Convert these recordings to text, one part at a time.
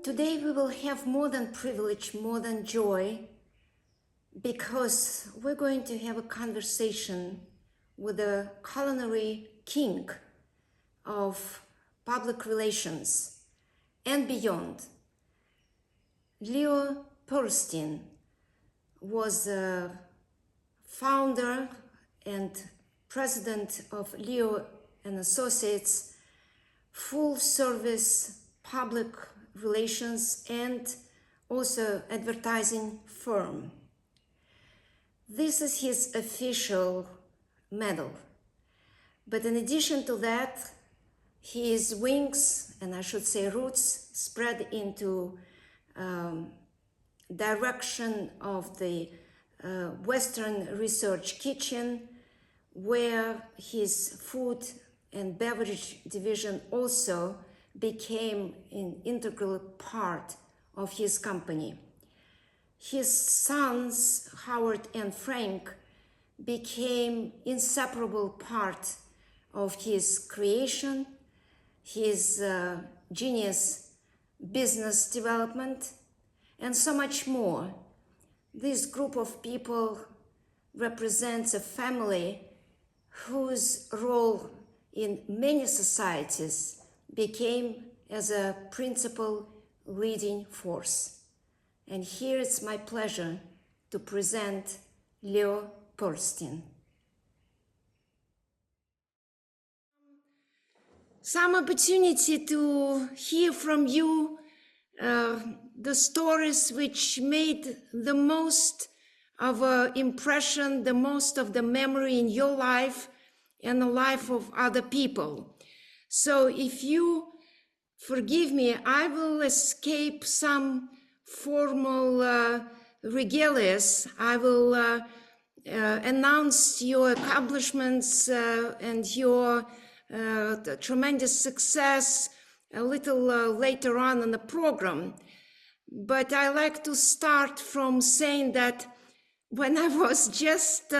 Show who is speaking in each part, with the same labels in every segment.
Speaker 1: Today we will have more than privilege, more than joy, because we're going to have a conversation with the culinary king of public relations and beyond. Leo Pearlstein was a founder and president of Leo and Associates, full service public relations and also advertising firm. This is his official medal. But in addition to that, his wings, and I should say roots, spread into direction of the Western Research Kitchen, where his food and beverage division also became an integral part of his company. His sons, Howard and Frank, became inseparable part of his creation, his genius business development, and so much more. This group of people represents a family whose role in many societies became as a principal leading force. And here it's my pleasure to present Leo Pearlstein. Some opportunity to hear from you the stories which made the most of an impression, the most of the memory in your life and the life of other people. So if you forgive me, I will escape some formal regalias. I will announce your accomplishments and your tremendous success a little later on in the program. But I like to start from saying that when I was just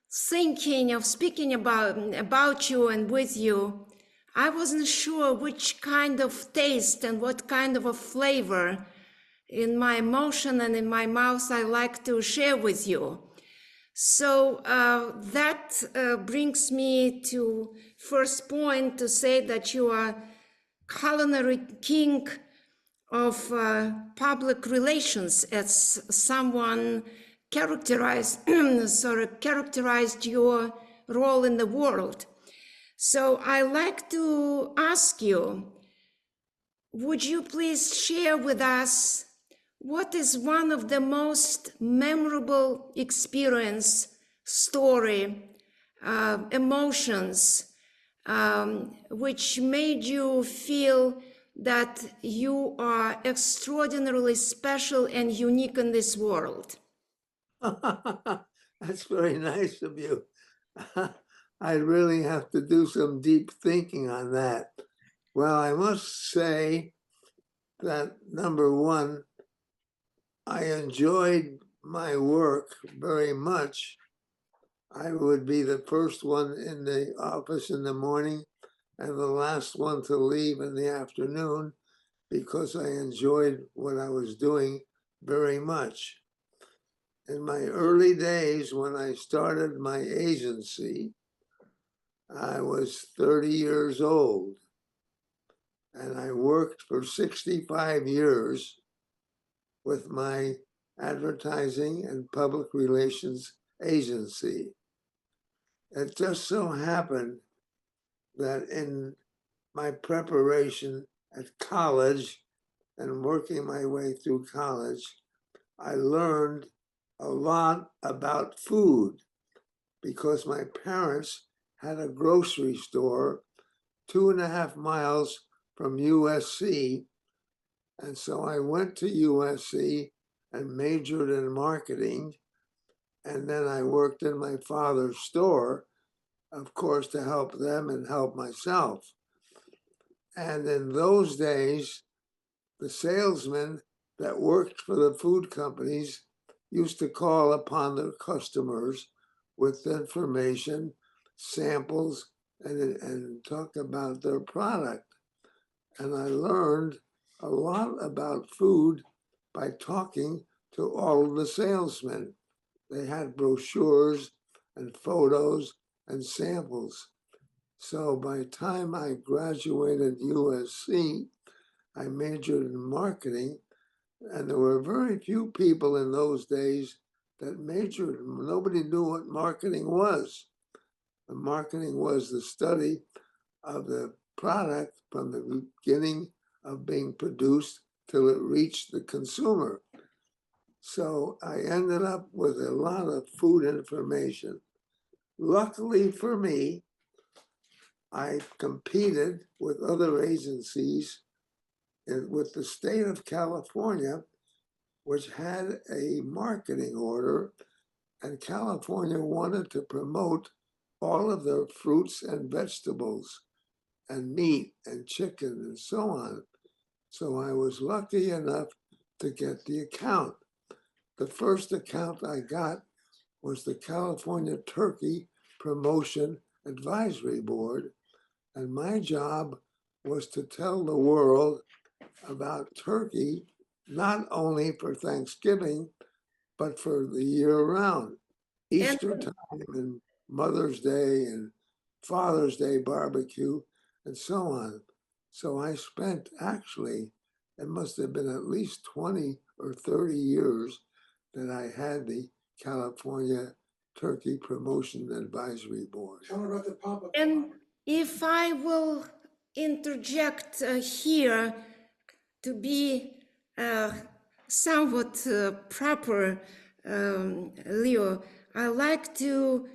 Speaker 1: thinking of speaking about you and with you, I wasn't sure which kind of taste and what kind of a flavor in my emotion and in my mouth I like to share with you. So that brings me to first point to say that you are culinary king of public relations, as someone characterized your role in the world. So I like to ask you, would you please share with us what is one of the most memorable experience, story, emotions, which made you feel that you are extraordinarily special and unique in this world?
Speaker 2: That's very nice of you. I really have to do some deep thinking on that. Well, I must say that number one, I enjoyed my work very much. I would be the first one in the office in the morning and the last one to leave in the afternoon because I enjoyed what I was doing very much. In my early days, when I started my agency, I was 30 years old, and I worked for 65 years with my advertising and public relations agency. It just so happened that in my preparation at college and working my way through college, I learned a lot about food because my parents had a grocery store 2.5 miles from USC. And so I went to USC and majored in marketing. And then I worked in my father's store, of course, to help them and help myself. And in those days, the salesmen that worked for the food companies used to call upon their customers with information, samples, and talk about their product. And I learned a lot about food by talking to all of the salesmen. They had brochures and photos and samples. So by the time I graduated USC, I majored in marketing, and there were very few people in those days that majored. Nobody knew what marketing was. And marketing was the study of the product from the beginning of being produced till it reached the consumer. So I ended up with a lot of food information. Luckily for me, I competed with other agencies with the state of California, which had a marketing order, and California wanted to promote all of their fruits and vegetables and meat and chicken and so on. So I was lucky enough to get the account. The first account I got was the California Turkey Promotion Advisory Board, and my job was to tell the world about turkey, not only for Thanksgiving, but for the year round. Easter time and Mother's Day and Father's Day barbecue and so on. So I spent actually, it must have been at least 20 or 30 years that I had the California Turkey Promotion Advisory Board.
Speaker 3: Tell me about the pop-up.
Speaker 1: And if I will interject here to be somewhat proper, Leo, I like to,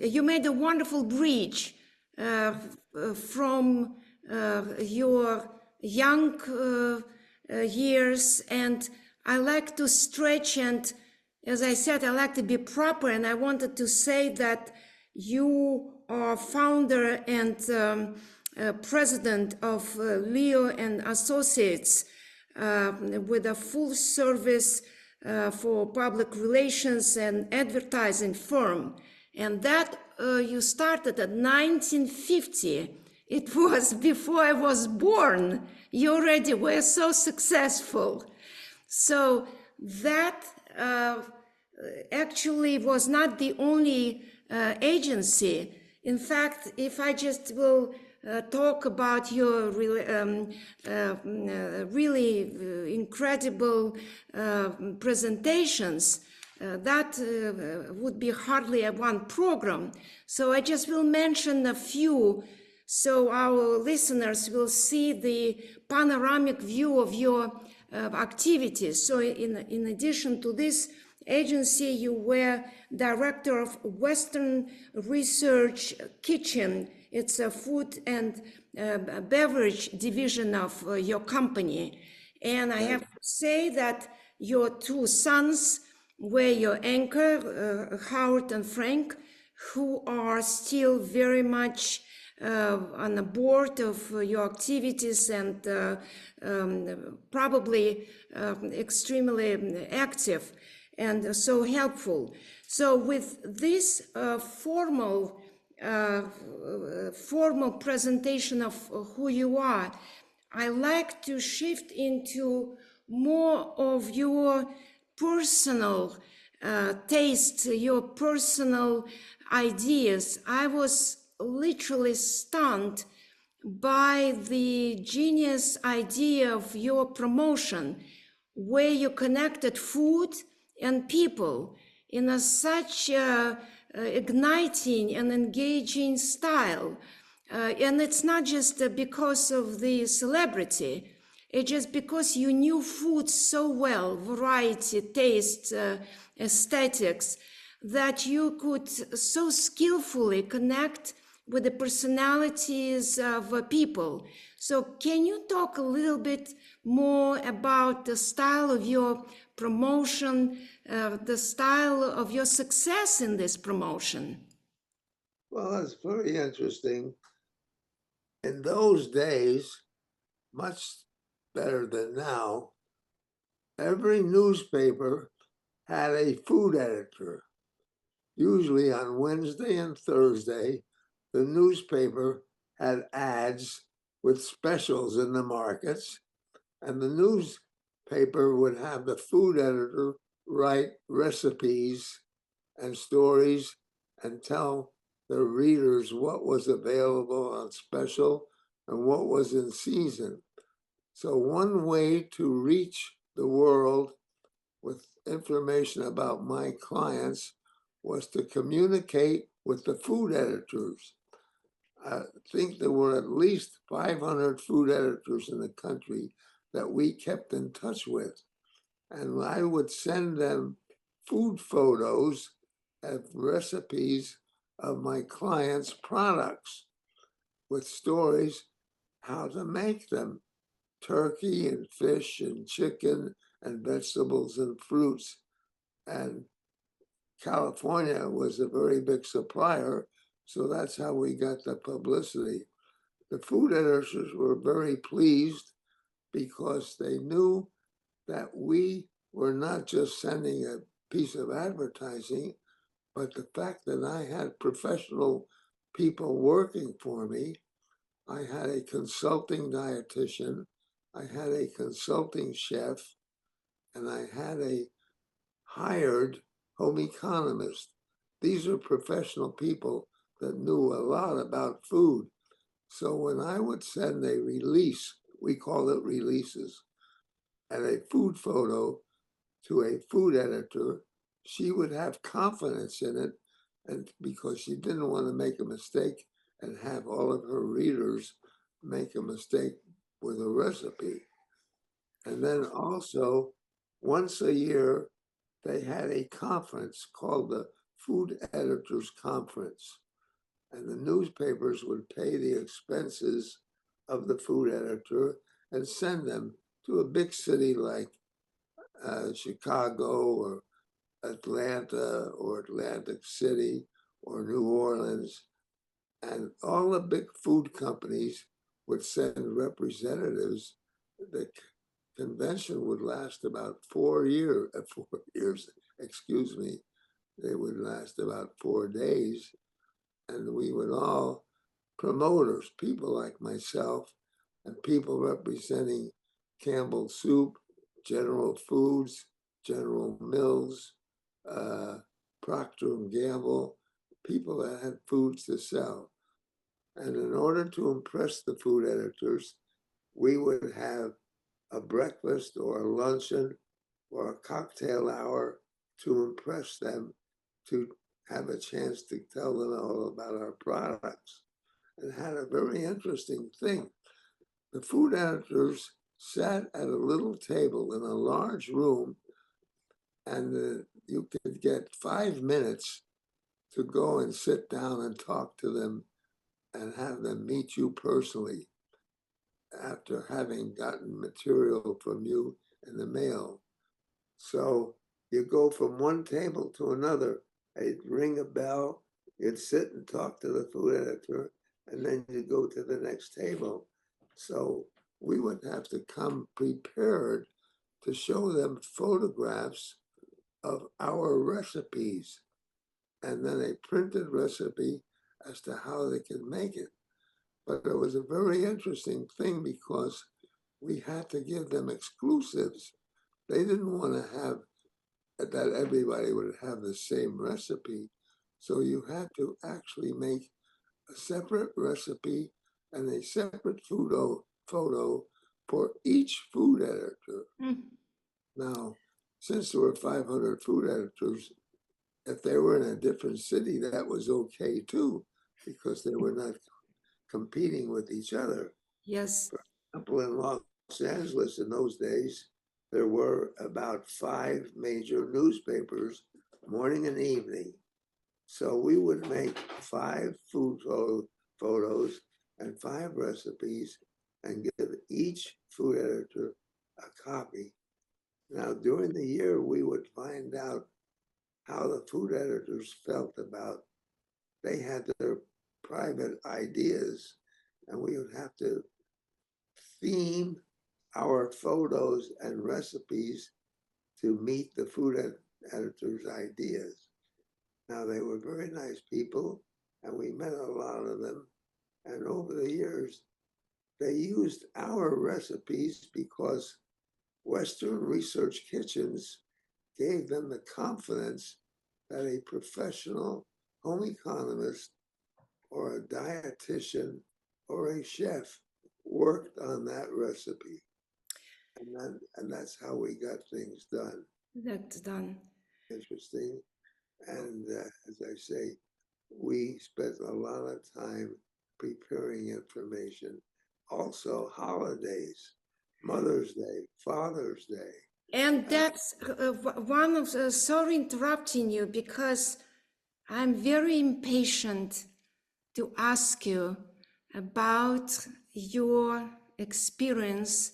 Speaker 1: you made a wonderful bridge from your young years, and I like to stretch, and as I said, I like to be proper, and I wanted to say that you are founder and president of Leo and Associates, with a full service for public relations and advertising firm. And that you started at 1950. It was before I was born. You already were so successful. So that actually was not the only agency. In fact, if I just will talk about your really incredible presentations, that would be hardly a one program. So I just will mention a few so our listeners will see the panoramic view of your activities. So in addition to this agency, you were director of Western Research Kitchen. It's a food and beverage division of your company. And I have to say that your two sons were your anchor, Howard and Frank, who are still very much on the board of your activities and probably extremely active and so helpful. So with this formal presentation of who you are, I like to shift into more of your personal taste, your personal ideas. I was literally stunned by the genius idea of your promotion, where you connected food and people in such igniting and engaging style. And it's not just because of the celebrity, it's just because you knew food so well, variety, taste, aesthetics, that you could so skillfully connect with the personalities of people. So can you talk a little bit more about the style of your promotion, the style of your success in this promotion?
Speaker 2: Well, that's very interesting. In those days, much better than now, every newspaper had a food editor. Usually on Wednesday and Thursday, the newspaper had ads with specials in the markets, And the newspaper would have the food editor write recipes and stories and tell the readers what was available on special and what was in season. So one way to reach the world with information about my clients was to communicate with the food editors. I think there were at least 500 food editors in the country that we kept in touch with. And I would send them food photos of recipes of my clients' products with stories how to make them, turkey and fish and chicken and vegetables and fruits. And California was a very big supplier, so that's how we got the publicity. The food editors were very pleased because they knew that we were not just sending a piece of advertising, but the fact that I had professional people working for me. I had a consulting dietitian, I had a consulting chef, and I had a hired home economist. These are professional people that knew a lot about food. So when I would send a release, we call it releases, and a food photo to a food editor, she would have confidence in it, and because she didn't want to make a mistake and have all of her readers make a mistake with a recipe. And then also, once a year, they had a conference called the Food Editors Conference. And the newspapers would pay the expenses of the food editor and send them to a big city like Chicago or Atlanta or Atlantic City or New Orleans. And all the big food companies would send representatives. The convention would last about 4 years, 4 years, excuse me. They would last about 4 days. And we would all, promoters, people like myself, and people representing Campbell Soup, General Foods, General Mills, Procter and Gamble, people that had foods to sell. And in order to impress the food editors, we would have a breakfast or a luncheon or a cocktail hour to impress them, to have a chance to tell them all about our products. It had a very interesting thing. The food editors sat at a little table in a large room, and you could get 5 minutes to go and sit down and talk to them and have them meet you personally after having gotten material from you in the mail. So you go from one table to another. They'd ring a bell, you'd sit and talk to the food editor, and then you go to the next table. So we would have to come prepared to show them photographs of our recipes and then a printed recipe as to how they could make it. But it was a very interesting thing because we had to give them exclusives. They didn't want to have that everybody would have the same recipe. So you had to actually make a separate recipe and a separate photo for each food editor.
Speaker 1: Mm.
Speaker 2: Now, since there were 500 food editors, if they were in a different city, that was okay too, because they were not competing with each other.
Speaker 1: Yes.
Speaker 2: For example, in Los Angeles in those days, there were about 5 major newspapers, morning and evening. So we would make 5 food photos and 5 recipes and give each food editor a copy. Now, during the year, we would find out how the food editors felt about, they had their private ideas, and we would have to theme our photos and recipes to meet the food editors' ideas. Now, they were very nice people, and we met a lot of them. And over the years, they used our recipes because Western research kitchens gave them the confidence that a professional home economist or a dietitian or a chef worked on that recipe. And that's how we got things done.
Speaker 1: That's done.
Speaker 2: Interesting. And as I say, we spent a lot of time preparing information. Also, holidays, Mother's Day, Father's Day.
Speaker 1: And that's one of the, sorry interrupting you because I'm very impatient to ask you about your experience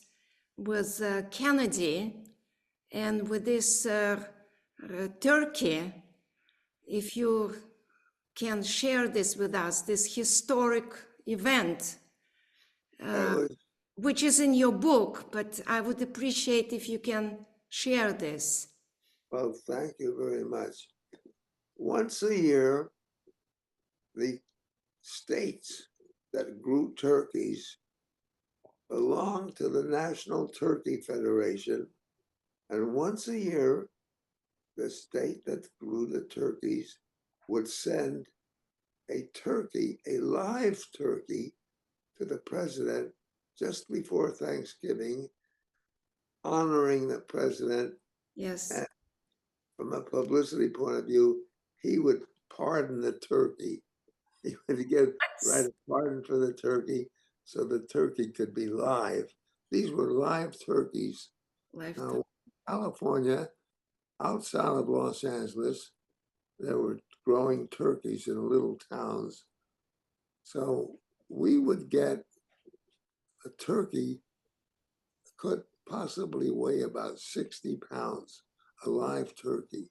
Speaker 1: with Kennedy and with this Turkey. If you can share this with us, this historic event, which is in your book, but I would appreciate if you can share this.
Speaker 2: Well, thank you very much. Once a year, the states that grew turkeys belong to the National Turkey Federation. And once a year, the state that grew the turkeys would send a turkey, a live turkey, to the president just before Thanksgiving, honoring the president.
Speaker 1: Yes.
Speaker 2: And from a publicity point of view, he would pardon the turkey. He would write a pardon for the turkey so the turkey could be live. These were live turkeys. Now, California, outside of Los Angeles, there were growing turkeys in little towns. So we would get a turkey could possibly weigh about 60 pounds, a live turkey.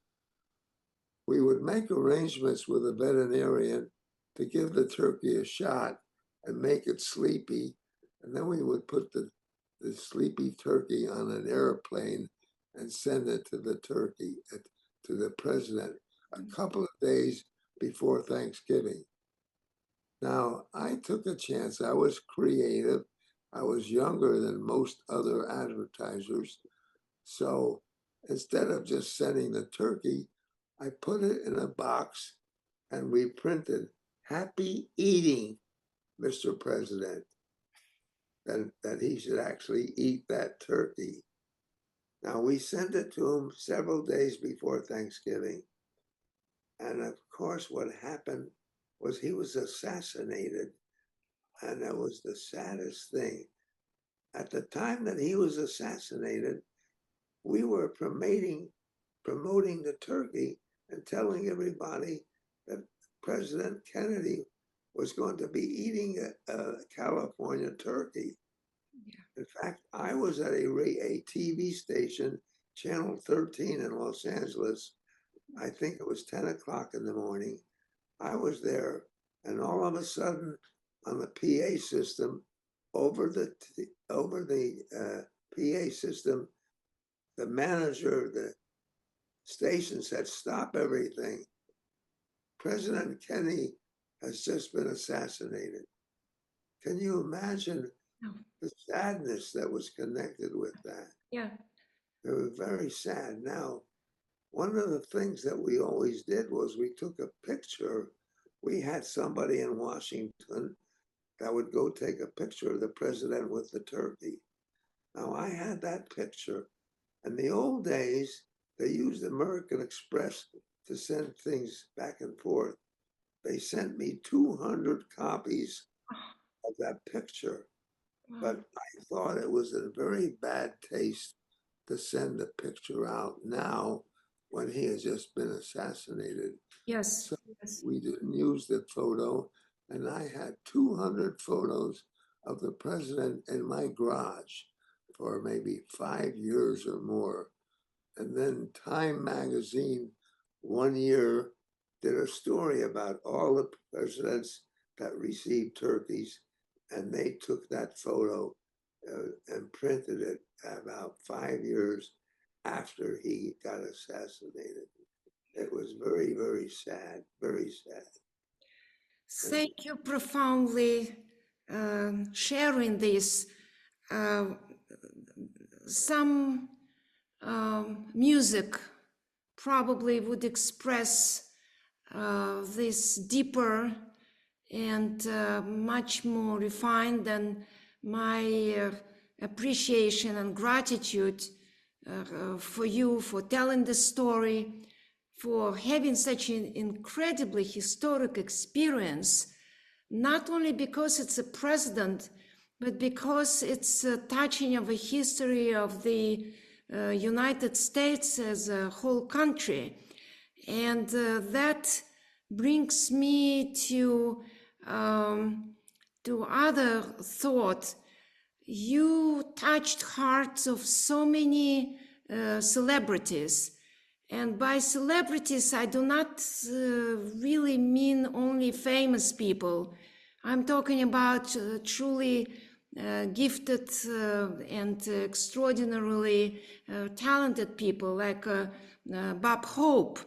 Speaker 2: We would make arrangements with a veterinarian to give the turkey a shot and make it sleepy. And then we would put the sleepy turkey on an airplane and send it to the turkey, to the president, a couple of days before Thanksgiving. Now, I took a chance. I was creative. I was younger than most other advertisers. So instead of just sending the turkey, I put it in a box and we printed, "Happy eating, Mr. President," that he should actually eat that turkey. Now, we sent it to him several days before Thanksgiving. And of course, what happened was he was assassinated. And that was the saddest thing. At the time that he was assassinated, we were promoting the turkey and telling everybody that President Kennedy was going to be eating a California turkey. Yeah. In fact, I was at a TV station, Channel 13 in Los Angeles. I think it was 10 o'clock in the morning. I was there, and all of a sudden, on the PA system, over the PA system, the manager of the station said, "Stop everything. President Kennedy has just been assassinated." Can you imagine the sadness that was connected with that?
Speaker 1: Yeah.
Speaker 2: It was very sad. Now, one of the things that we always did was we took a picture. We had somebody in Washington that would go take a picture of the president with the turkey. Now, I had that picture. In the old days, they used American Express to send things back and forth. They sent me 200 copies of that picture.
Speaker 1: Wow.
Speaker 2: But I thought it was in very bad taste to send the picture out now when he has just been assassinated.
Speaker 1: Yes.
Speaker 2: So
Speaker 1: Yes.
Speaker 2: we didn't use the photo, and I had 200 photos of the president in my garage for maybe 5 years or more. And then Time magazine one year did a story about all the presidents that received turkeys, and they took that photo and printed it about 5 years after he got assassinated. It was very, very sad, very sad.
Speaker 1: Thank you profoundly, sharing this. Some music probably would express this deeper and much more refined than my appreciation and gratitude for you for telling the story, for having such an incredibly historic experience, not only because it's a president, but because it's a touching of a history of the United States as a whole country. And that brings me to other thought. You touched hearts of so many celebrities. And by celebrities, I do not really mean only famous people. I'm talking about truly gifted and extraordinarily talented people like Bob Hope.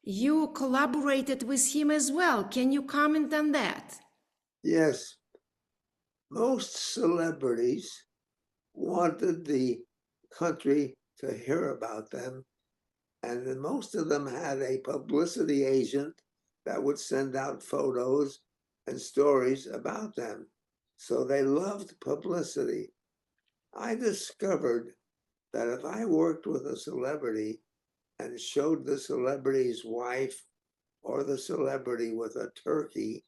Speaker 1: You collaborated with him as well. Can you comment on that?
Speaker 2: Yes, most celebrities wanted the country to hear about them, and then most of them had a publicity agent that would send out photos and stories about them. So they loved publicity. I discovered that if I worked with a celebrity and showed the celebrity's wife or the celebrity with a turkey,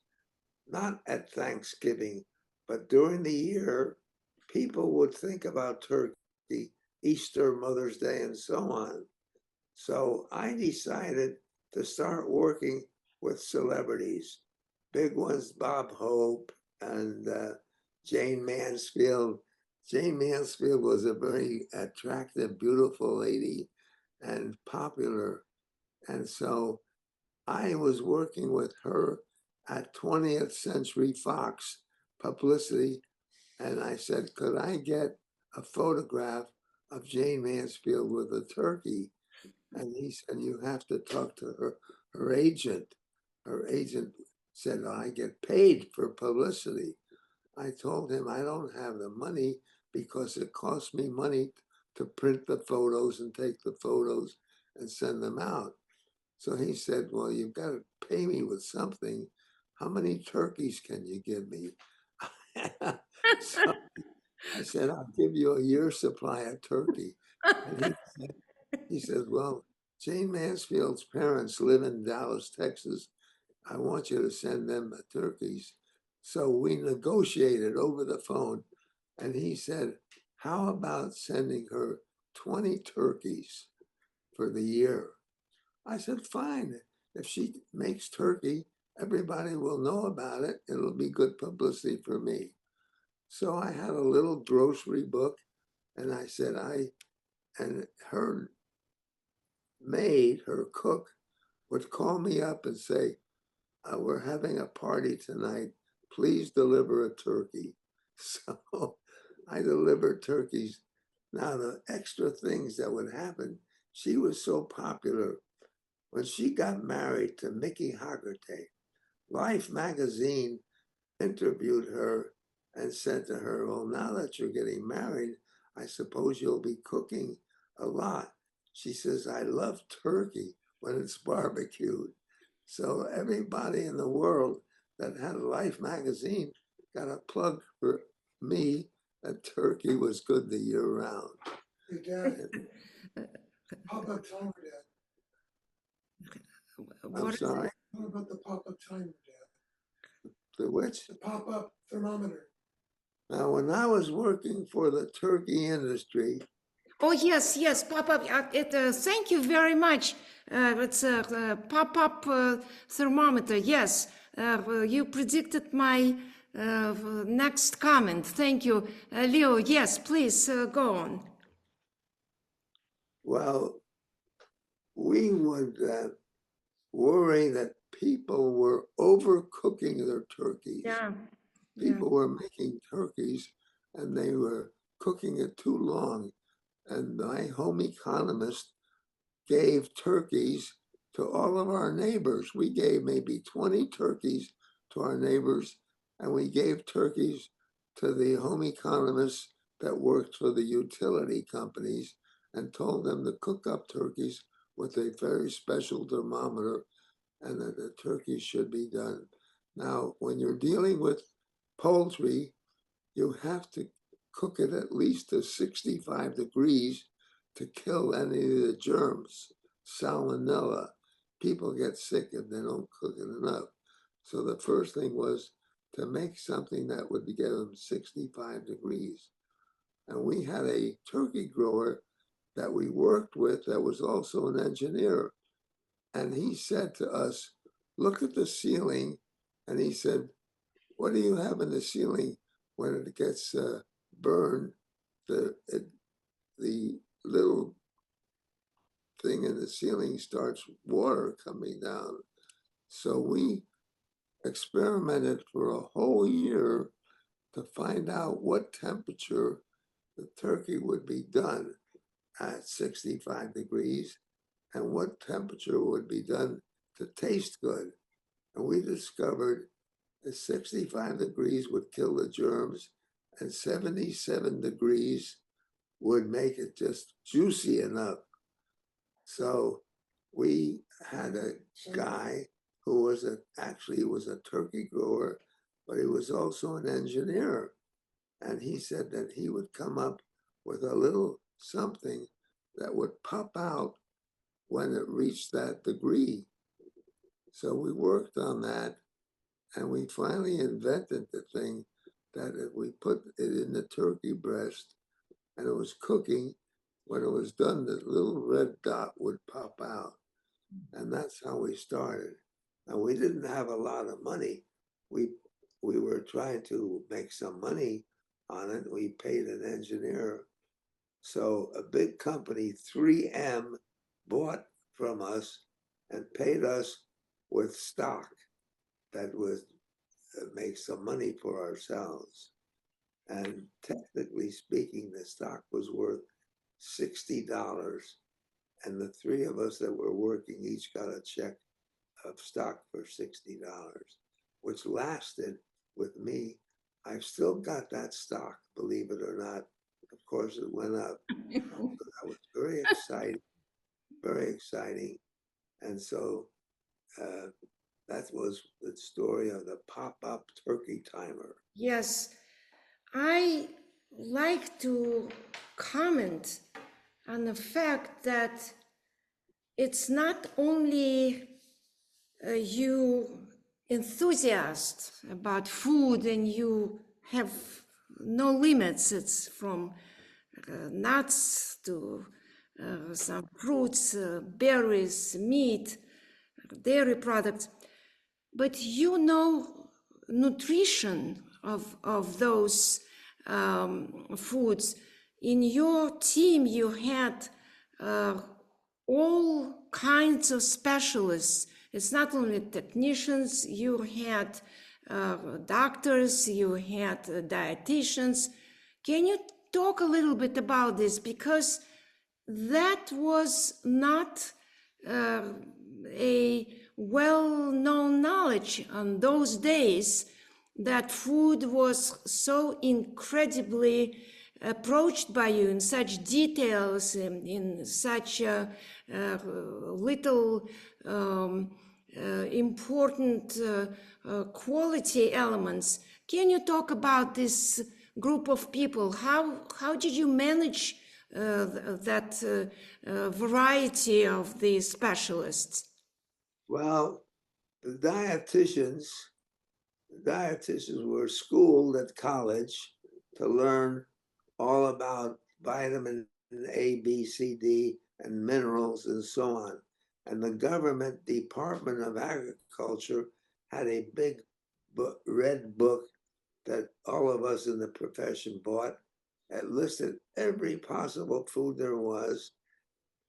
Speaker 2: not at Thanksgiving, but during the year, people would think about turkey, Easter, Mother's Day, and so on. So I decided to start working with celebrities, big ones, Bob Hope and Jane Mansfield. Jane Mansfield was a very attractive, beautiful lady and popular. And so I was working with her at 20th Century Fox Publicity. And I said, could I get a photograph of Jane Mansfield with a turkey? And he said, you have to talk to her agent. Her agent said, I get paid for publicity. I told him I don't have the money because it costs me money to print the photos and take the photos and send them out. So he said, well, you've got to pay me with something. How many turkeys can you give me? So I said, I'll give you a year's supply of turkey. And he said, well, Jane Mansfield's parents live in Dallas, Texas. I want you to send them the turkeys. So we negotiated over the phone. And he said, how about sending her 20 turkeys for the year? I said, fine. If she makes turkey, everybody will know about it. It'll be good publicity for me. So I had a little grocery book, and I said, and her maid, her cook, would call me up and say, we're having a party tonight. Please deliver a turkey. So I delivered turkeys. Now, the extra things that would happen, she was so popular. When she got married to Mickey Haggerty, Life magazine interviewed her and said to her, well, now that you're getting married, I suppose you'll be cooking a lot. She says, I love turkey when it's barbecued. So everybody in the world that had a Life magazine got a plug for me that turkey was good the year round.
Speaker 3: Hey, Dad, pop-up timer, Dad.
Speaker 2: I'm sorry,
Speaker 3: What about the pop-up timer, Dad?
Speaker 2: the which?
Speaker 3: The pop-up thermometer.
Speaker 2: Now, when I was working for the turkey industry,
Speaker 1: Oh, yes, yes, pop-up. Thank you very much. It's a pop-up thermometer. Yes, you predicted my next comment. Thank you. Leo, yes, please go on.
Speaker 2: well, we would worry that people were overcooking their turkeys.
Speaker 1: Yeah.
Speaker 2: People were making turkeys and they were cooking it too long. And my home economist gave turkeys to all of our neighbors. We gave maybe 20 turkeys to our neighbors, and we gave turkeys to the home economists that worked for the utility companies and told them to cook up turkeys with a very special thermometer and that the turkey should be done. Now, when you're dealing with poultry, you have to cook it at least to 65 degrees to kill any of the germs, salmonella. People get sick if they don't cook it enough. So the first thing was to make something that would give them 65 degrees. And we had a turkey grower that we worked with that was also an engineer. And he said to us, look at the ceiling. And he said, what do you have in the ceiling when it gets burned? The little thing in the ceiling starts water coming down. So we experimented for a whole year to find out what temperature the turkey would be done at 65 degrees and what temperature would be done to taste good. And we discovered that 65 degrees would kill the germs and 77 degrees would make it just juicy enough. So we had a guy who was actually was a turkey grower, but he was also an engineer. And he said that he would come up with a little something that would pop out when it reached that degree. So we worked on that and we finally invented the thing that if we put it in the turkey breast and it was cooking, when it was done, the little red dot would pop out. And that's how we started. And we didn't have a lot of money. We were trying to make some money on it. We paid an engineer. So a big company, 3M, bought from us and paid us with stock that would make some money for ourselves. And technically speaking, the stock was worth $60. And the three of us that were working each got a check of stock for $60, which lasted with me. I've still got that stock, believe it or not. Of course, it went up. That was very exciting, very exciting. And so that was the story of the pop-up turkey timer.
Speaker 1: Yes, I like to comment on the fact that it's not only you enthusiast about food and you have no limits. It's from nuts to some fruits, berries, meat, dairy products. But you know nutrition of those foods. In your team, you had all kinds of specialists. It's not only technicians, you had doctors, you had dietitians. Can you talk a little bit about this? Because that was not a well-known knowledge on those days, that food was so incredibly approached by you in such details, in such little important quality elements. Can you talk about this group of people? How did you manage that variety of the specialists?
Speaker 2: Well, the dietitians were schooled at college to learn all about vitamin A, B, C, D, and minerals and so on. And the government Department of Agriculture had a big red book that all of us in the profession bought. It listed every possible food there was,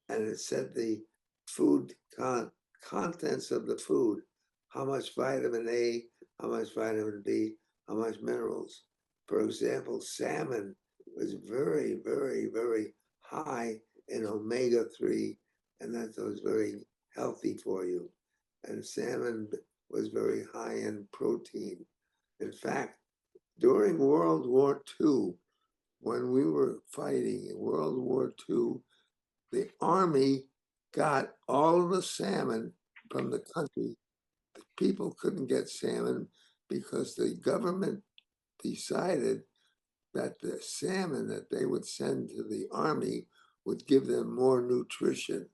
Speaker 2: and it said the food contents of the food, how much vitamin A, how much vitamin B, how much minerals. For example, salmon was very, very, very high in omega-3, and that was very healthy for you. And salmon was very high in protein. In fact, during World War II, when we were fighting in World War II, the Army got all of the salmon from the country. The people couldn't get salmon because the government decided that the salmon that they would send to the Army would give them more nutrition.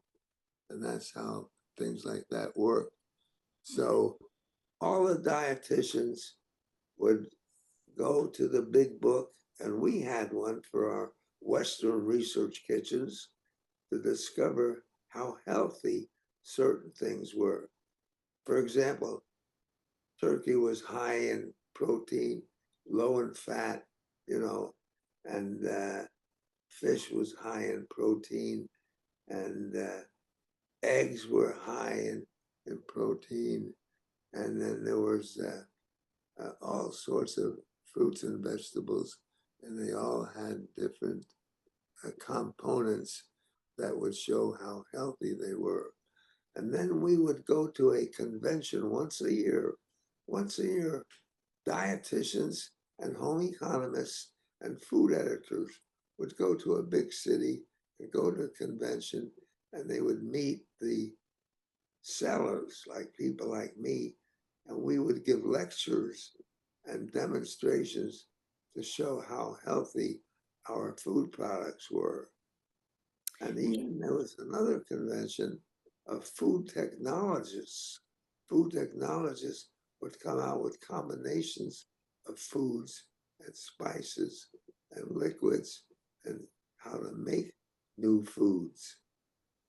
Speaker 2: And that's how things like that work. So all the dietitians would go to the big book, and we had one for our Western research kitchens to discover how healthy certain things were. For example, turkey was high in protein, low in fat, and fish was high in protein, and eggs were high in protein, and then there was all sorts of fruits and vegetables, and they all had different components that would show how healthy they were. And then we would go to a convention once a year. Once a year, dietitians and home economists and food editors would go to a big city and go to a convention, and they would meet the sellers, like people like me, and we would give lectures and demonstrations to show how healthy our food products were. And even there was another convention of food technologists. Food technologists would come out with combinations of foods and spices and liquids and how to make new foods.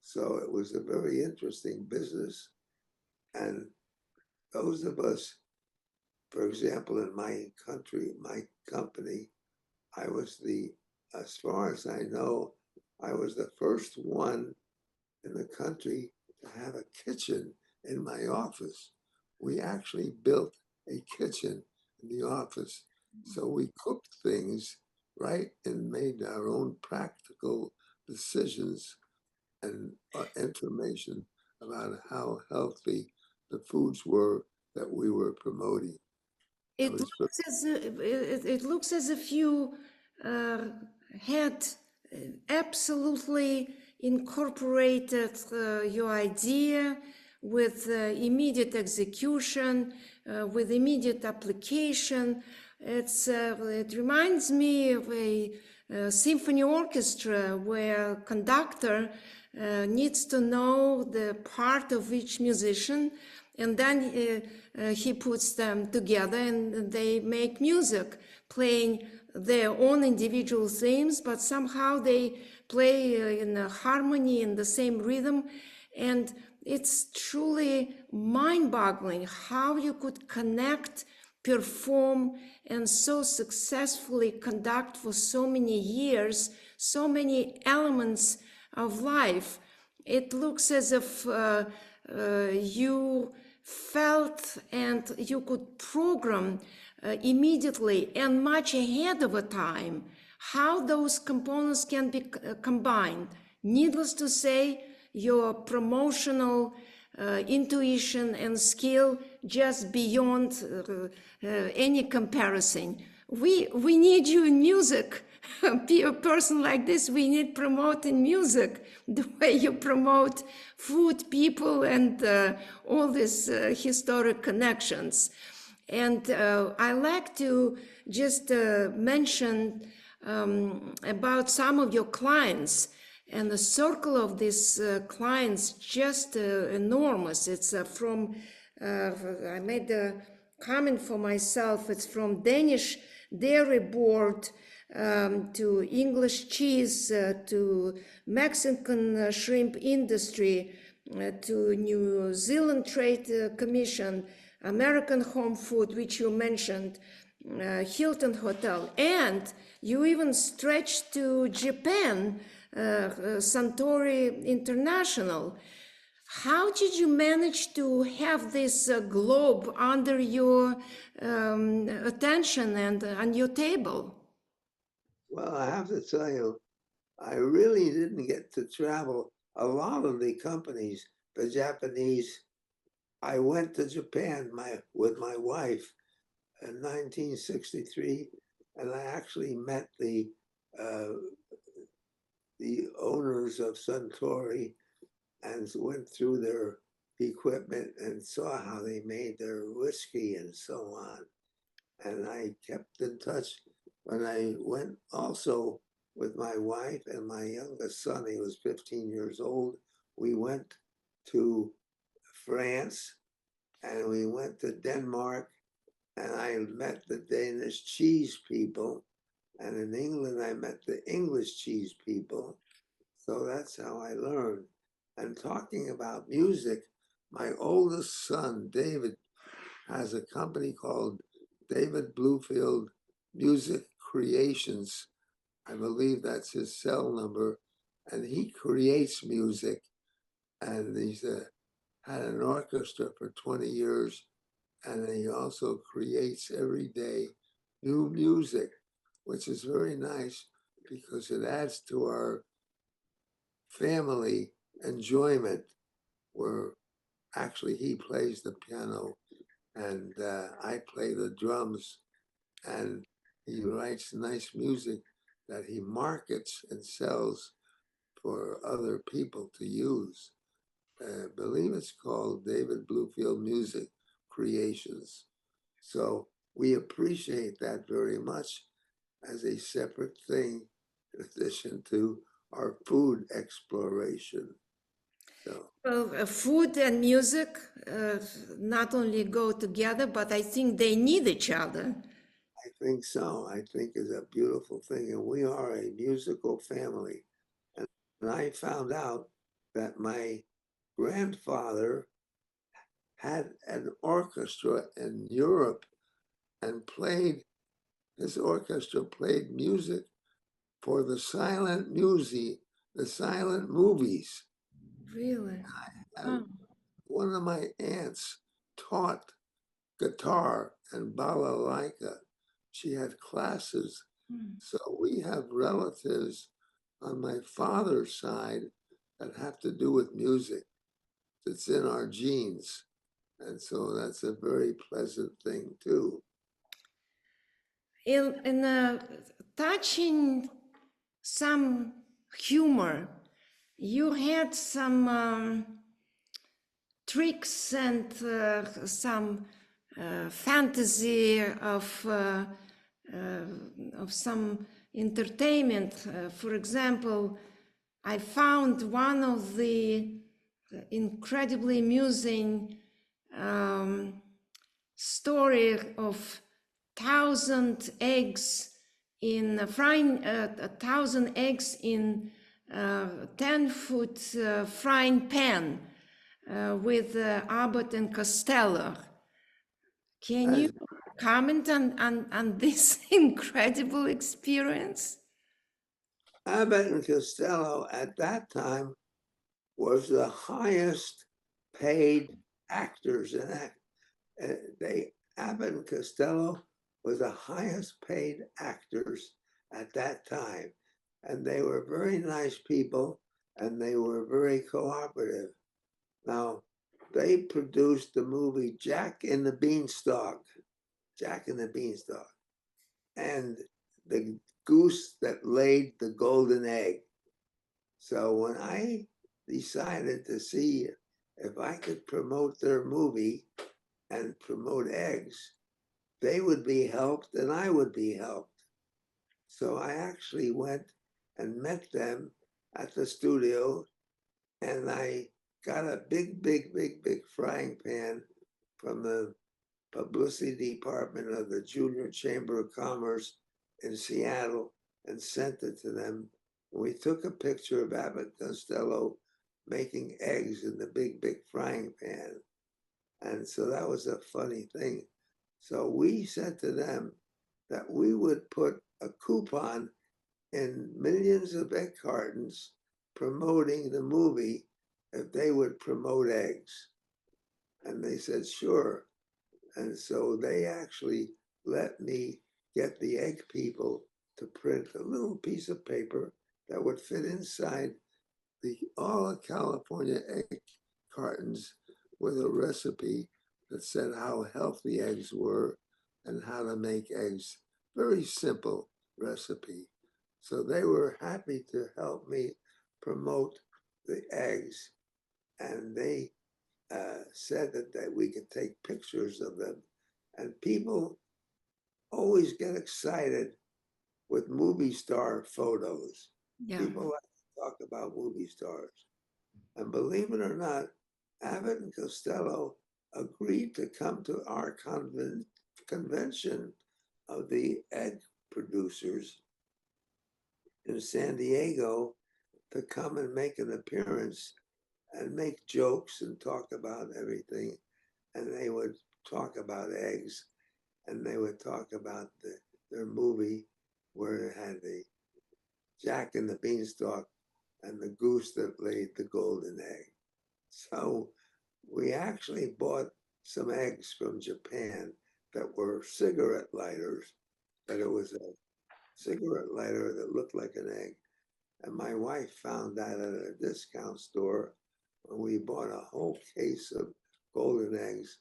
Speaker 2: So it was a very interesting business. And those of us, for example, in my country, my company, I was as far as I know, I was the first one in the country to have a kitchen in my office. We actually built a kitchen in the office. So we cooked things, right, and made our own practical decisions and information about how healthy the foods were that we were promoting.
Speaker 1: It looks as it looks as if you had absolutely incorporated your idea with immediate execution, with immediate application. It reminds me of a symphony orchestra where conductor needs to know the part of each musician, and then he puts them together and they make music, playing their own individual themes, but somehow they play in a harmony, in the same rhythm. And it's truly mind-boggling how you could connect, perform, and so successfully conduct for so many years so many elements of life. It looks as if you felt and you could program immediately and much ahead of a time how those components can be combined. Needless to say, your promotional intuition and skill just beyond any comparison. We need you in music. A person like this, we need promoting music the way you promote food, people, and all these historic connections. And I like to just mention about some of your clients. And the circle of these clients just enormous. It's I made a comment for myself, it's from Danish dairy board to English cheese, to Mexican shrimp industry, to New Zealand Trade Commission, American Home Food, which you mentioned, Hilton Hotel, and you even stretched to Japan, Suntory International. How did you manage to have this globe under your attention and on your table?
Speaker 2: Well, I have to tell you, I really didn't get to travel a lot of the companies, the Japanese. I went to Japan with my wife in 1963, and I actually met uh, the owners of Suntory and went through their equipment and saw how they made their whiskey and so on. And I kept in touch when I went also with my wife and my youngest son. He was 15 years old. We went to France and we went to Denmark, and I met the Danish cheese people. And in England, I met the English cheese people. So that's how I learned. And talking about music, my oldest son, David, has a company called David Bluefield Music Creations. I believe that's his cell number. And he creates music. And he's had an orchestra for 20 years. And he also creates every day new music, which is very nice because it adds to our family enjoyment, where actually he plays the piano and I play the drums, and he writes nice music that he markets and sells for other people to use. I believe it's called David Bluefield Music Creations. So we appreciate that very much as a separate thing in addition to our food exploration. So
Speaker 1: Well, food and music not only go together, but I think they need each other.
Speaker 2: I think so. I think it's a beautiful thing. And we are a musical family. And I found out that my grandfather had an orchestra in Europe and his orchestra played music for the the silent movies.
Speaker 1: Really?
Speaker 2: And
Speaker 1: Oh.
Speaker 2: one of my aunts taught guitar and balalaika. She had classes.
Speaker 1: Hmm.
Speaker 2: So we have relatives on my father's side that have to do with music. It's in our genes. And so that's a very pleasant thing too.
Speaker 1: In touching some humor, you had some tricks and some fantasy of some entertainment. For example, I found one of the incredibly amusing story of 1,000 eggs in frying 1,000 eggs in 10-foot frying pan with Abbott and Costello. Can you
Speaker 2: As
Speaker 1: comment on this incredible experience?
Speaker 2: Abbott and Costello at that time was the highest paid actors in act. Abbott and Costello was the highest paid actors at that time. And they were very nice people and they were very cooperative. Now, they produced the movie Jack and the Beanstalk, Jack and the Beanstalk, and the goose that laid the golden egg. So when I decided to see if I could promote their movie and promote eggs, they would be helped and I would be helped. So I actually went and met them at the studio, and I got a big frying pan from the publicity department of the Junior Chamber of Commerce in Seattle and sent it to them. We took a picture of Abbott Costello making eggs in the big frying pan. And so that was a funny thing. So we said to them that we would put a coupon in millions of egg cartons promoting the movie if they would promote eggs. And they said, sure. And so they actually let me get the egg people to print a little piece of paper that would fit inside all of California egg cartons with a recipe that said how healthy eggs were and how to make eggs. Very simple recipe. So they were happy to help me promote the eggs, and they said that we could take pictures of them. And people always get excited with movie star photos.
Speaker 1: Yeah.
Speaker 2: People like to talk about movie stars. And believe it or not, Abbott and Costello agreed to come to our convention of the egg producers in San Diego to come and make an appearance and make jokes and talk about everything. And they would talk about eggs, and they would talk about their movie where it had the Jack and the Beanstalk and the goose that laid the golden egg. So we actually bought some eggs from Japan that were cigarette lighters, but it was a cigarette lighter that looked like an egg. And my wife found that at a discount store when we bought a whole case of golden eggs.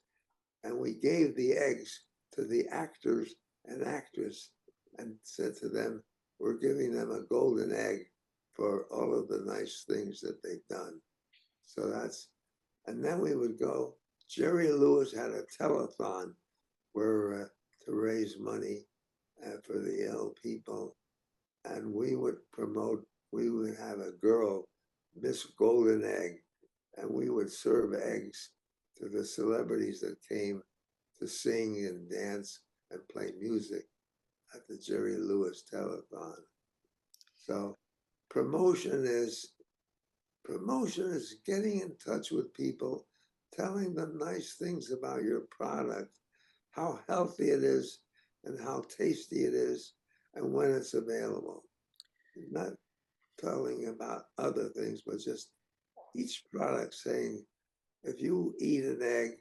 Speaker 2: And we gave the eggs to the actors and actress and said to them, we're giving them a golden egg for all of the nice things that they've done. So that's, and then we would go, Jerry Lewis had a telethon where to raise money for the ill people. And we would promote, we would have a girl, Miss Golden Egg, and we would serve eggs to the celebrities that came to sing and dance and play music at the Jerry Lewis telethon. So promotion is getting in touch with people, telling them nice things about your product, how healthy it is and how tasty it is and when it's available. Not telling about other things, but just each product saying, if you eat an egg,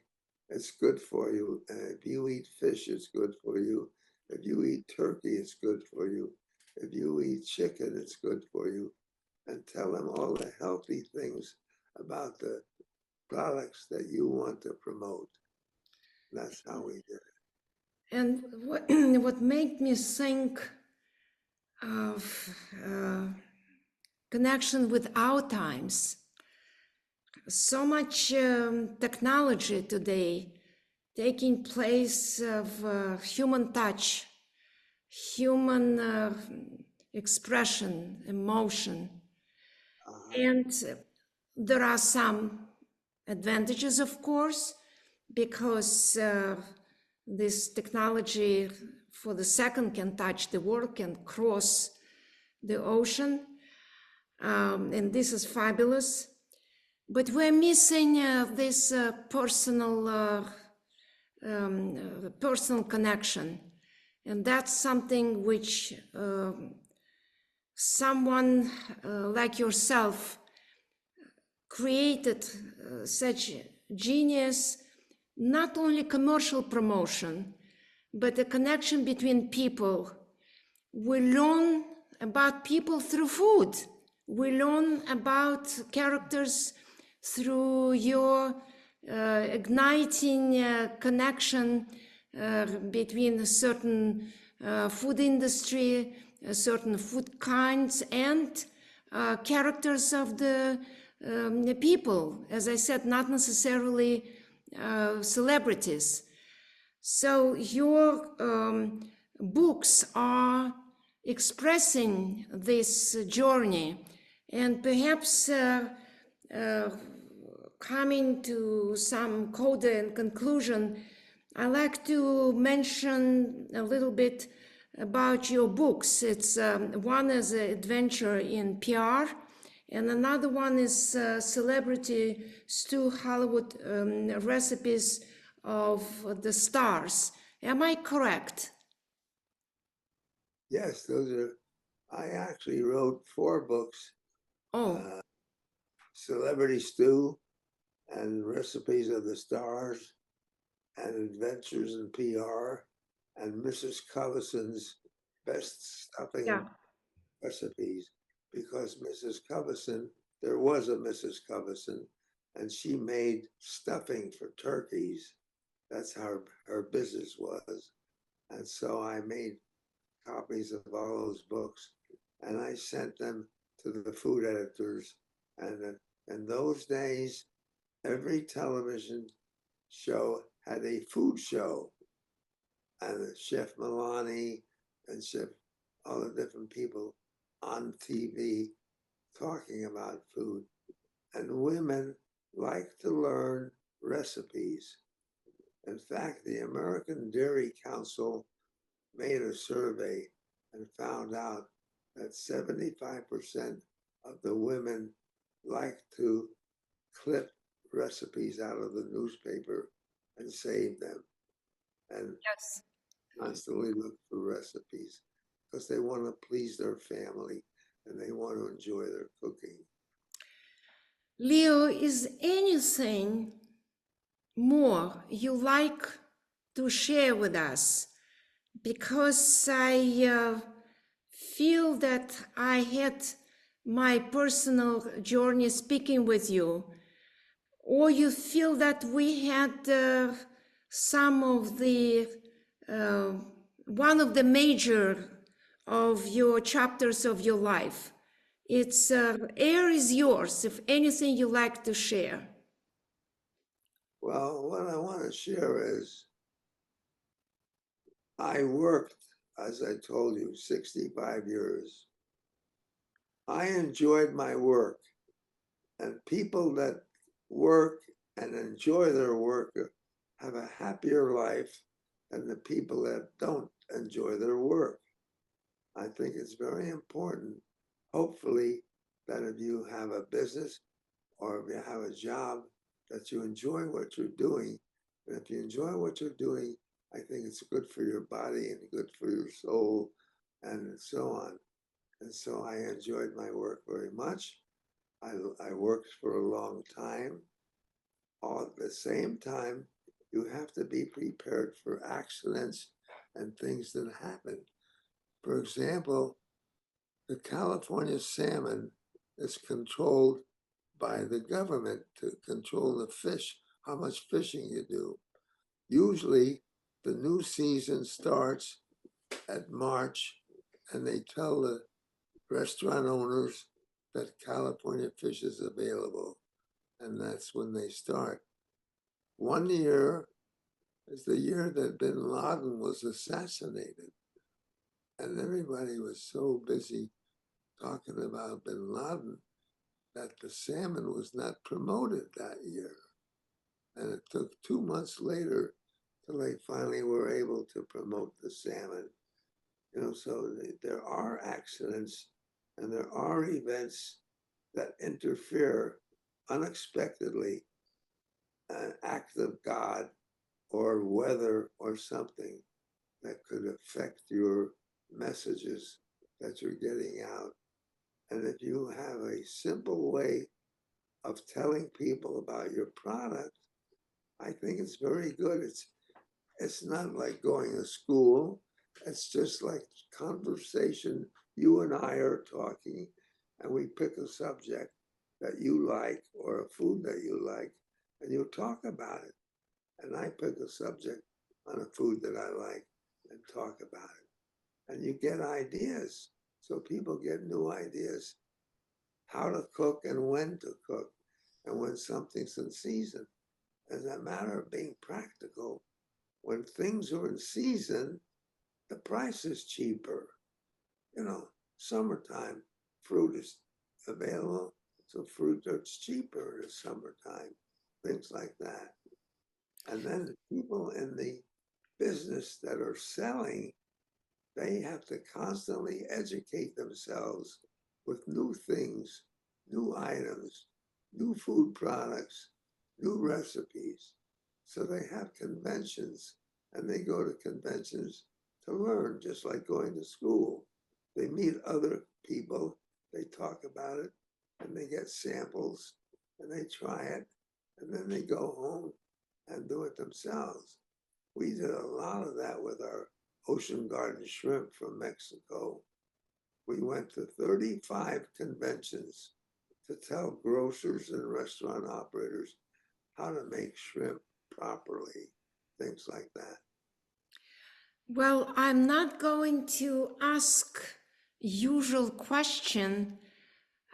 Speaker 2: it's good for you. If you eat fish, it's good for you. If you eat turkey, it's good for you. If you eat chicken, it's good for you. And tell them all the healthy things about the products that you want to promote. That's how we did it.
Speaker 1: And what made me think of connection with our times, so much technology today taking place of human touch, human expression, emotion. And there are some advantages, of course, because this technology for the second can touch the world, can cross the ocean. And this is fabulous. But we're missing this personal connection. And that's something which someone like yourself created such genius, not only commercial promotion, but a connection between people. We learn about people through food. We learn about characters through your igniting connection between a certain food industry, certain food kinds, and characters of the people. As I said, not necessarily celebrities. So your books are expressing this journey, and perhaps coming to some coda and conclusion, I like to mention a little bit about your books. It's one is Adventure in PR, and another one is Celebrity Stew Hollywood Recipes of the Stars. Am I correct?
Speaker 2: Yes, I actually wrote 4 books.
Speaker 1: Oh,
Speaker 2: Celebrity Stew and Recipes of the Stars and Adventures in PR and Mrs. Covison's Best Stuffing
Speaker 1: yeah.
Speaker 2: Recipes, because Mrs. Covison, there was a Mrs. Covison, and she made stuffing for turkeys. That's how her business was. And so I made copies of all those books and I sent them to the food editors. And in those days, every television show had a food show, and Chef Milani and Chef, all the different people on TV talking about food. And women like to learn recipes. In fact, the American Dairy Council made a survey and found out that 75% of the women like to clip recipes out of the newspaper and save them and
Speaker 1: Yes.
Speaker 2: constantly look for recipes because they want to please their family and they want to enjoy their cooking.
Speaker 1: Leo, is anything more you like to share with us? Because I feel that I had my personal journey speaking with you, or you feel that we had some of the uh, one of the major of your chapters of your life. It's air is yours. If anything you like to share.
Speaker 2: Well, what I want to share is I worked, as I told you, 65 years. I enjoyed my work, and people that work and enjoy their work have a happier life than the people that don't enjoy their work. I think it's very important, hopefully, that if you have a business or if you have a job, that you enjoy what you're doing. And if you enjoy what you're doing, I think it's good for your body and good for your soul and so on. And so I enjoyed my work very much. I worked for a long time. All at the same time, you have to be prepared for accidents and things that happen. For example, the California salmon is controlled by the government to control the fish, how much fishing you do. Usually, the new season starts at March, and they tell the restaurant owners that California fish is available, and that's when they start. One year is the year that bin Laden was assassinated, and everybody was so busy talking about bin Laden that the salmon was not promoted that year. And it took 2 months later till they finally were able to promote the salmon. So there are accidents and there are events that interfere unexpectedly, an act of God or weather or something that could affect your messages that you're getting out. And if you have a simple way of telling people about your product, I think it's very good. It's not like going to school. It's just like conversation. You and I are talking, and we pick a subject that you like or a food that you like, and you talk about it. And I pick a subject on a food that I like and talk about it. And you get ideas. So people get new ideas how to cook and when to cook and when something's in season. As a matter of being practical, when things are in season, the price is cheaper. Summertime, fruit is available, so fruit is cheaper in the summertime, things like that. And then people in the business that are selling, they have to constantly educate themselves with new things, new items, new food products, new recipes. So they have conventions and they go to conventions to learn, just like going to school. They meet other people, they talk about it, and they get samples and they try it, and then they go home and do it themselves. We did a lot of that with our Ocean Garden shrimp from Mexico. We went to 35 conventions to tell grocers and restaurant operators how to make shrimp properly, things like that.
Speaker 1: Well, I'm not going to ask usual question.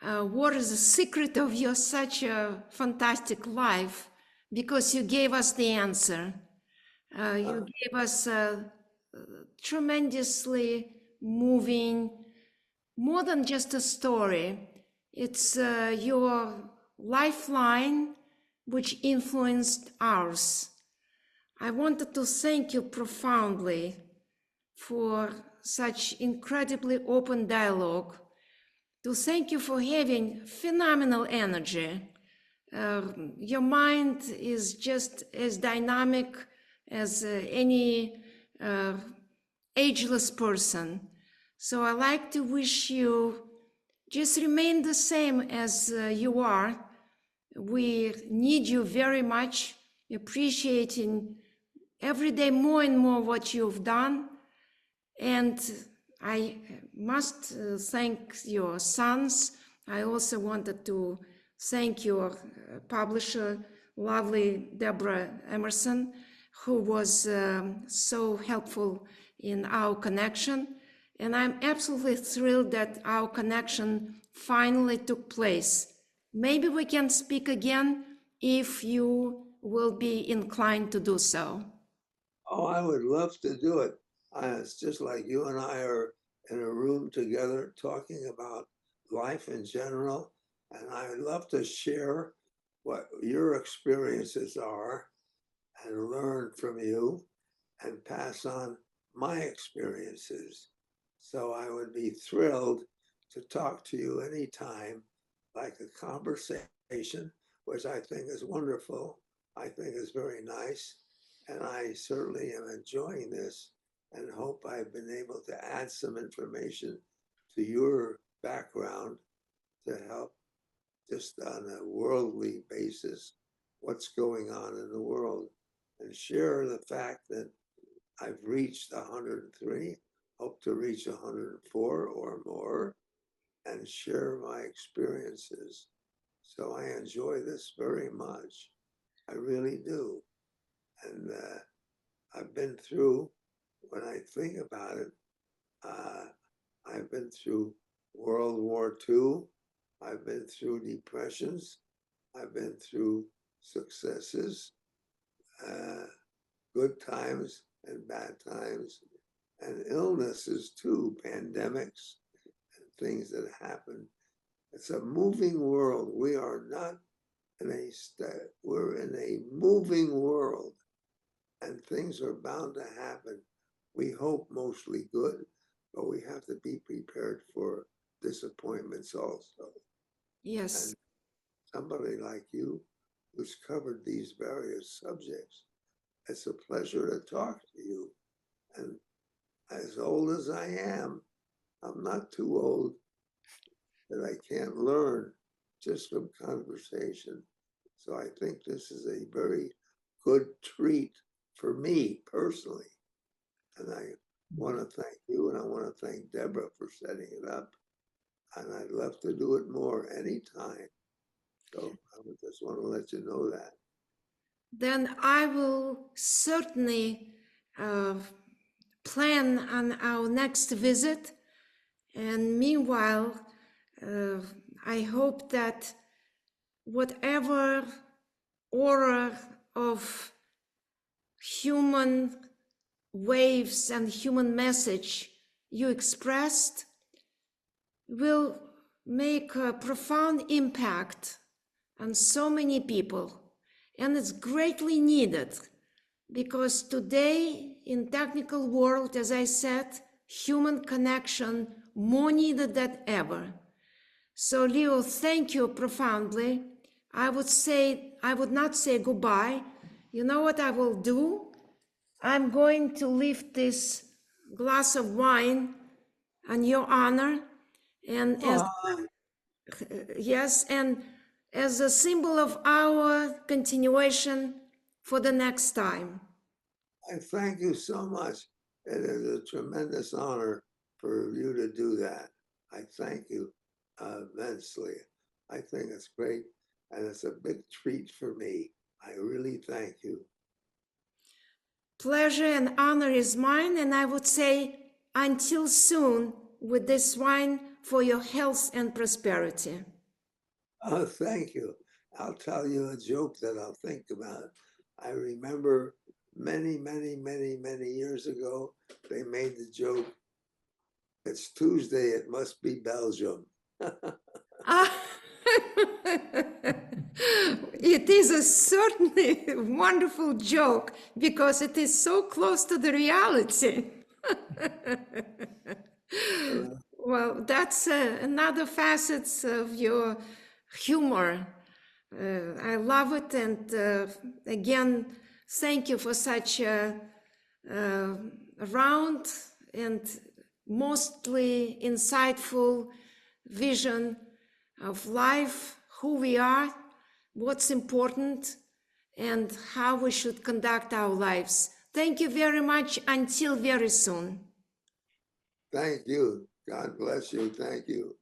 Speaker 1: What is the secret of your such a fantastic life? Because you gave us the answer. You gave us a tremendously moving, more than just a story. It's your lifeline which influenced ours. I wanted to thank you profoundly for such incredibly open dialogue, to thank you for having phenomenal energy. Your mind is just as dynamic as any ageless person. So I like to wish you just remain the same as you are. We need you very much, appreciating every day more and more what you've done. And I must thank your sons. I also wanted to thank your publisher, lovely Deborah Emerson, who was so helpful in our connection. And I'm absolutely thrilled that our connection finally took place. Maybe we can speak again if you will be inclined to do so.
Speaker 2: Oh, I would love to do it. It's just like you and I are in a room together talking about life in general. And I'd love to share what your experiences are and learn from you and pass on my experiences. So I would be thrilled to talk to you anytime, like a conversation, which I think is wonderful. I think is very nice. And I certainly am enjoying this and hope I've been able to add some information to your background to help just on a worldly basis what's going on in the world and share the fact that I've reached 103, hope to reach 104 or more, and share my experiences. So I enjoy this very much. I really do. And I've been through, when I think about it, I've been through World War II. I've been through depressions. I've been through successes, good times and bad times, and illnesses too, pandemics and things that happen. It's a moving world. We are not in a state, we're in a moving world, and things are bound to happen. We hope mostly good, but we have to be prepared for disappointments also.
Speaker 1: Yes.
Speaker 2: And somebody like you who's covered these various subjects, it's a pleasure to talk to you. And as old as I am, I'm not too old that I can't learn just from conversation. So I think this is a very good treat for me personally. And I want to thank you and I want to thank Deborah for setting it up. And I'd love to do it more anytime. So I just want to let you know that.
Speaker 1: Then I will certainly plan on our next visit. And meanwhile, I hope that whatever aura of human waves and human message you expressed will make a profound impact on so many people. And it's greatly needed because today in technical world, as I said, human connection more needed than ever. So Leo, thank you profoundly. I would not say goodbye. You know what I will do? I'm going to lift this glass of wine on your honor. And as yes, and as a symbol of our continuation for the next time.
Speaker 2: I thank you so much. It is a tremendous honor for you to do that. I thank you immensely. I think it's great and it's a big treat for me. I really thank you.
Speaker 1: Pleasure and honor is mine, and I would say until soon with this wine for your health and prosperity.
Speaker 2: Oh, thank you. I'll tell you a joke that I'll think about. I remember many, many, many, many years ago, they made the joke, it's Tuesday, it must be Belgium.
Speaker 1: Ah, it is a certainly wonderful joke because it is so close to the reality. Well, that's another facet of your humor. I love it, and again, thank you for such a round and mostly insightful vision of life, who we are, what's important, and how we should conduct our lives. Thank you very much. Until very soon.
Speaker 2: Thank you. God bless you. Thank you.